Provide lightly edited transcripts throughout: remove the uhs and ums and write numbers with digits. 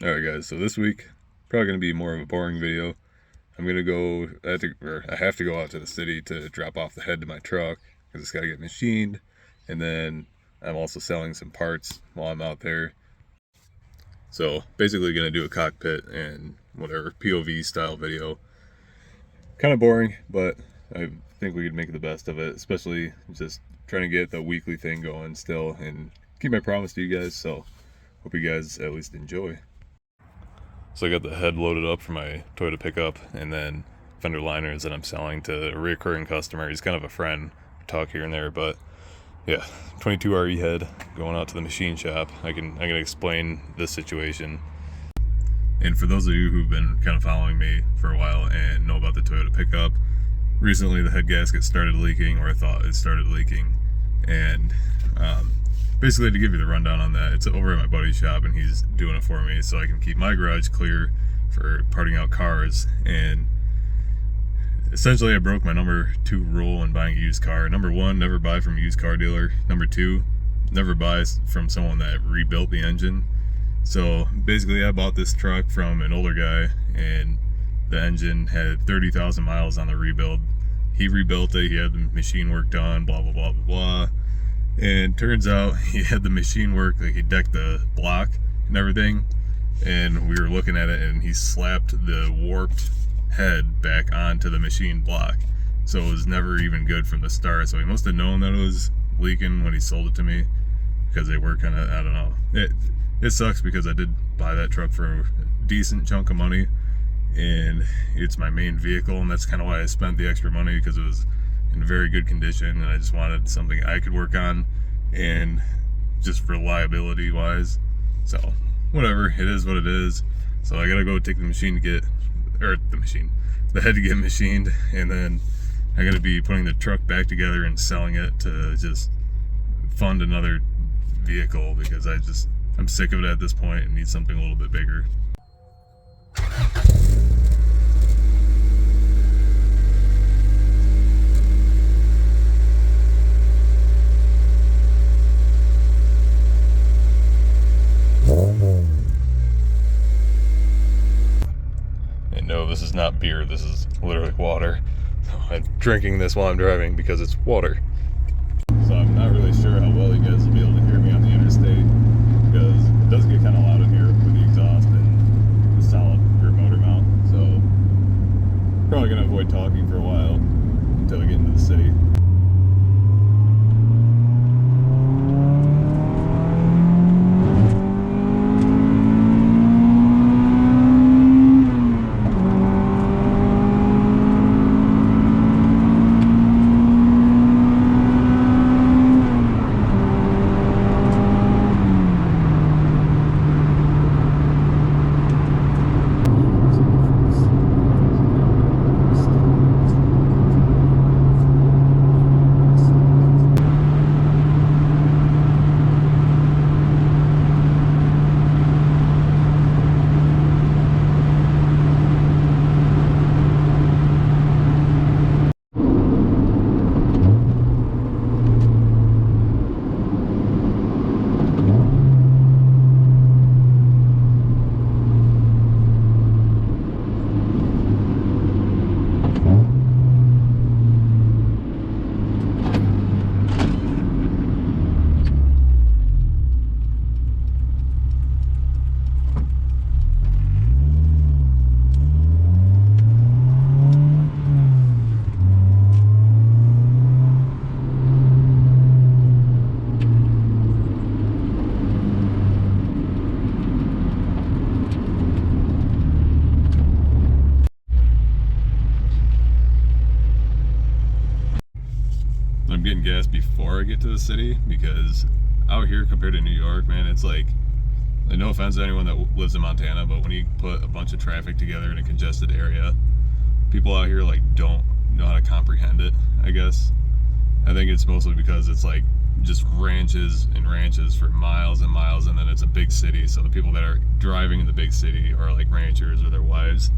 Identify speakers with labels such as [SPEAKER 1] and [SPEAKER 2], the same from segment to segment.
[SPEAKER 1] Alright guys, so this week, probably going to be more of a boring video. I'm going to go, I have to go out to the city to drop off the head to my truck, because it's got to get machined, and then I'm also selling some parts while I'm out there. So basically going to do a cockpit and whatever, POV style video. Kind of boring, but I think we could make the best of it, especially just trying to get the weekly thing going still, and keep my promise to you guys, so hope you guys at least enjoy. So I got the head loaded up for my Toyota pickup, and then fender liners that I'm selling to a recurring customer. He's kind of a friend. We talk here and there, but yeah, 22 RE head going out to the machine shop. I can explain this situation. And for those of you who've been kind of following me for a while and know about the Toyota pickup, recently the head gasket started leaking, or I thought it started leaking, and basically, to give you the rundown on that, it's over at my buddy's shop and he's doing it for me so I can keep my garage clear for parting out cars. And essentially I broke my number 2 rule in buying a used car. Number 1, never buy from a used car dealer. Number 2, never buy from someone that rebuilt the engine. So basically I bought this truck from an older guy, and the engine had 30,000 miles on the rebuild. He rebuilt it, he had the machine work done, blah blah blah blah blah. And turns out he had the machine work, like he decked the block and everything, and we were looking at it and he slapped the warped head back onto the machine block, so it was never even good from the start. So he must have known that it was leaking when he sold it to me, because they were kind of, I don't know, it sucks because I did buy that truck for a decent chunk of money and it's my main vehicle, and that's kind of why I spent the extra money, because it was in very good condition and I just wanted something I could work on, and just reliability wise. So whatever, it is what it is. So I gotta go take the machine to get, or the head to get machined, and then I gotta be putting the truck back together and selling it to just fund another vehicle, because I'm sick of it at this point and need something a little bit bigger. And no, this is not beer, this is literally water. So I'm drinking this while I'm driving because it's water. So I'm not really sure how well you guys will be able to hear me on the interstate, because it does get kind of loud in here with the exhaust and the solid rear motor mount. So probably going to avoid talking for a while until I get into the city. I'm getting gas before I get to the city, because out here compared to New York, man, it's like, no offense to anyone that lives in Montana, but when you put a bunch of traffic together in a congested area, people out here like don't know how to comprehend it, I guess. I think it's mostly because it's like just ranches and ranches for miles and miles, and then it's a big city, so the people that are driving in the big city are like ranchers or their wives,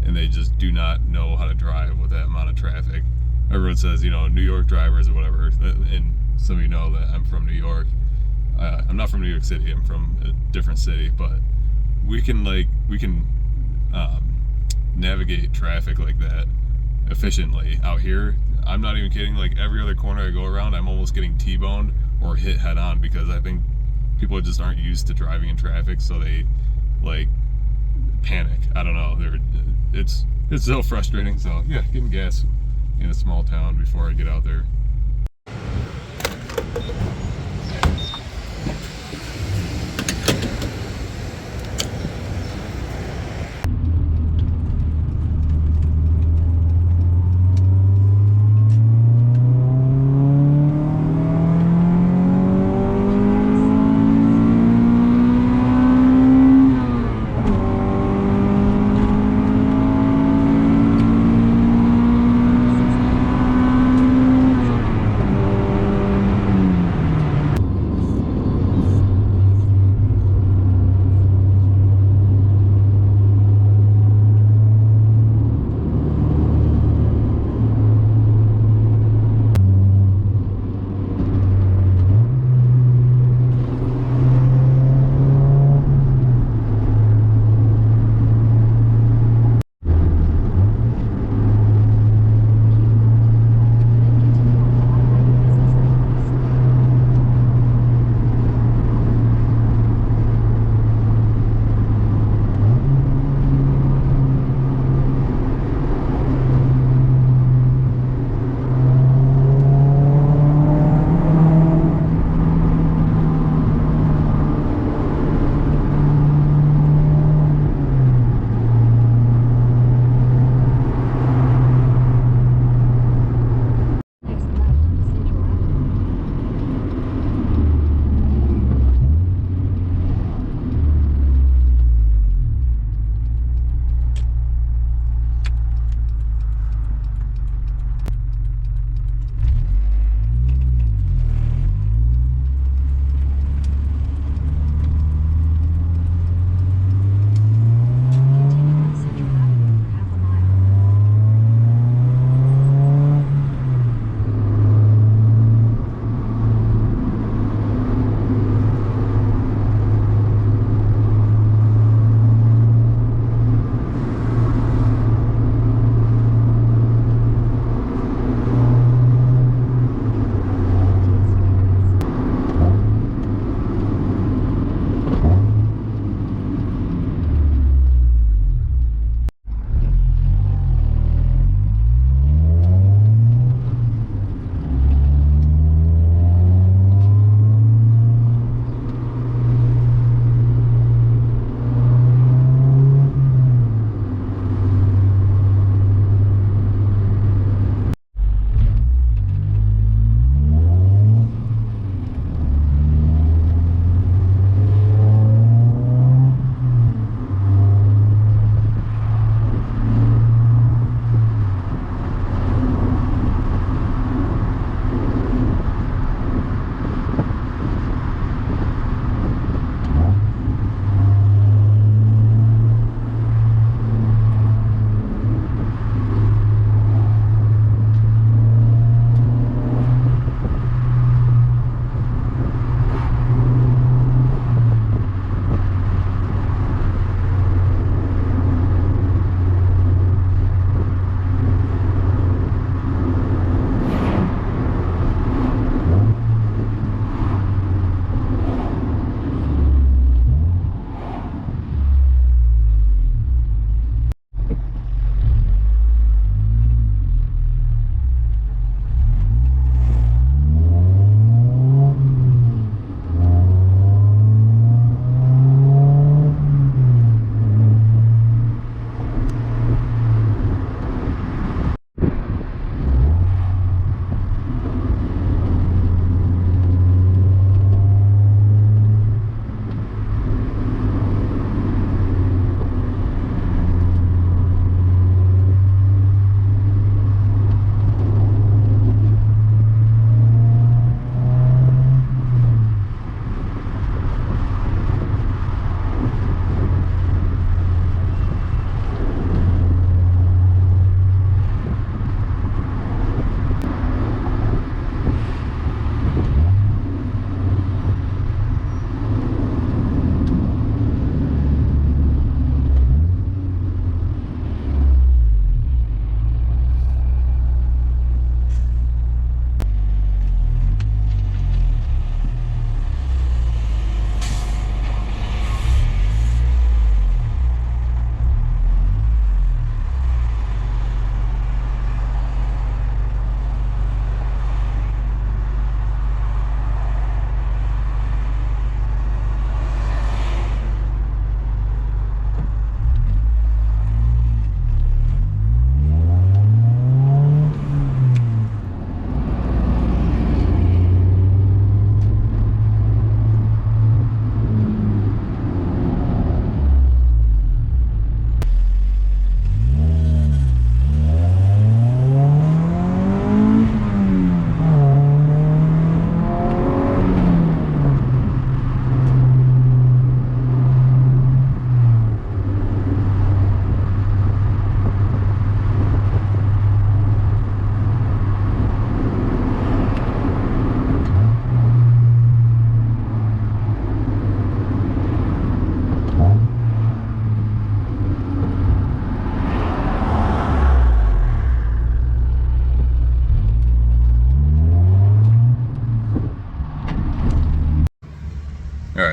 [SPEAKER 1] and they just do not know how to drive with that amount of traffic. Everyone says, you know, New York drivers or whatever, and some of you know that I'm from New York. I'm not from New York City, I'm from a different city, but we can navigate traffic like that efficiently out here. I'm not even kidding. Like every other corner I go around, I'm almost getting T-boned or hit head on because I think people just aren't used to driving in traffic, so they like panic. I don't know. It's so frustrating. So yeah, getting gas in a small town before I get out there.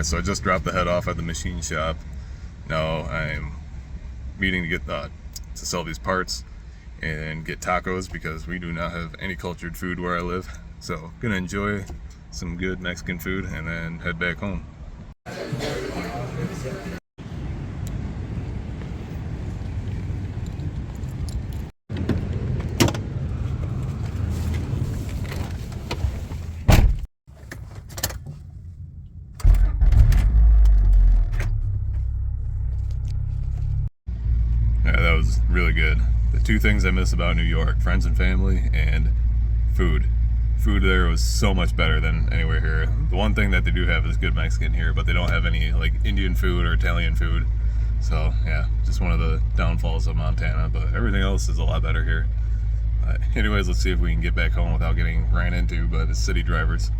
[SPEAKER 1] Alright, so I just dropped the head off at the machine shop. Now I'm meeting to get to sell these parts and get tacos because we do not have any cultured food where I live. So gonna enjoy some good Mexican food and then head back home. Yeah, that was really good. The two things I miss about New York, friends and family, and food. Food there was so much better than anywhere here. The one thing that they do have is good Mexican here, but they don't have any like Indian food or Italian food. So yeah, just one of the downfalls of Montana, but everything else is a lot better here. Anyways, let's see if we can get back home without getting ran into by the city drivers.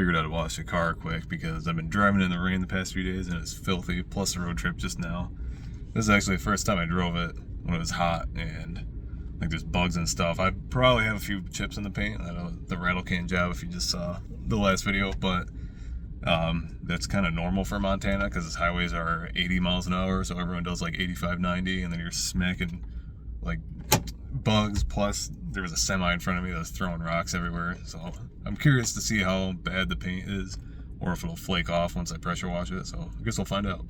[SPEAKER 1] figured I'd wash the car quick because I've been driving in the rain the past few days and it's filthy, plus the road trip just now. This is actually the first time I drove it when it was hot and like there's bugs and stuff. I probably have a few chips in the paint. I know the rattle can job if you just saw the last video, but that's kind of normal for Montana because its highways are 80 miles an hour, so everyone does like 85, 90, and then you're smacking like bugs. Plus there was a semi in front of me that was throwing rocks everywhere, so I'm curious to see how bad the paint is or if it'll flake off once I pressure wash it, so I guess we'll find out.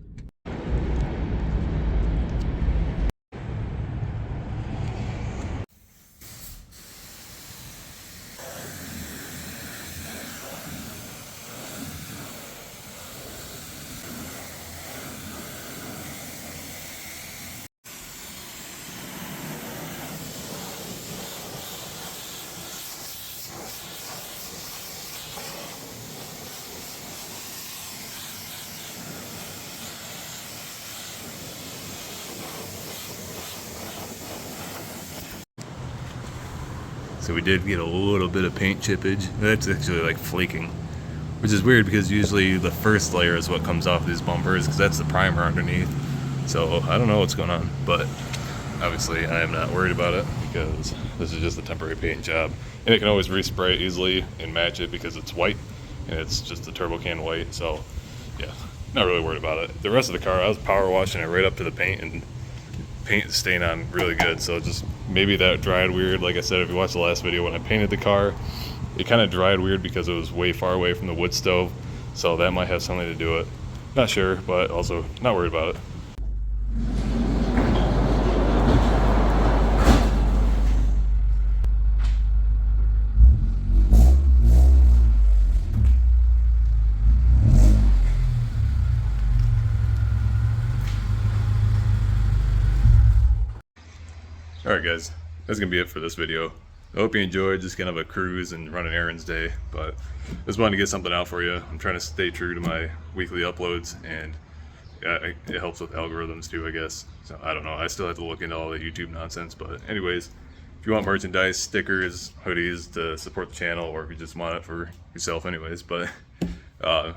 [SPEAKER 1] So we did get a little bit of paint chippage. That's actually like flaking, which is weird because usually the first layer is what comes off these bumpers because that's the primer underneath. So I don't know what's going on, but obviously I am not worried about it because this is just a temporary paint job. And it can always respray it easily and match it because it's white and it's just a turbo can white. So yeah, not really worried about it. The rest of the car, I was power washing it right up to the paint and paint is staying on really good, so just maybe that dried weird. Like I said, if you watched the last video when I painted the car, it kind of dried weird because it was way far away from the wood stove, so that might have something to do with it. Not sure, but also not worried about it. Alright guys, that's going to be it for this video. I hope you enjoyed just kind of a cruise and running errands day, but just wanted to get something out for you. I'm trying to stay true to my weekly uploads, and it helps with algorithms too, I guess. So I don't know, I still have to look into all the YouTube nonsense, but anyways, if you want merchandise, stickers, hoodies to support the channel, or if you just want it for yourself anyways, but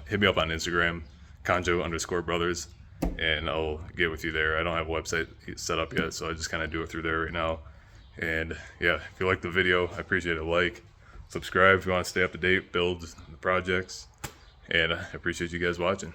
[SPEAKER 1] hit me up on Instagram, Conjo_brothers. And I'll get with you there. I don't have a website set up yet, so I just kind of do it through there right now. And yeah, if you like the video, I appreciate a like, subscribe if you want to stay up to date, build the projects, and I appreciate you guys watching.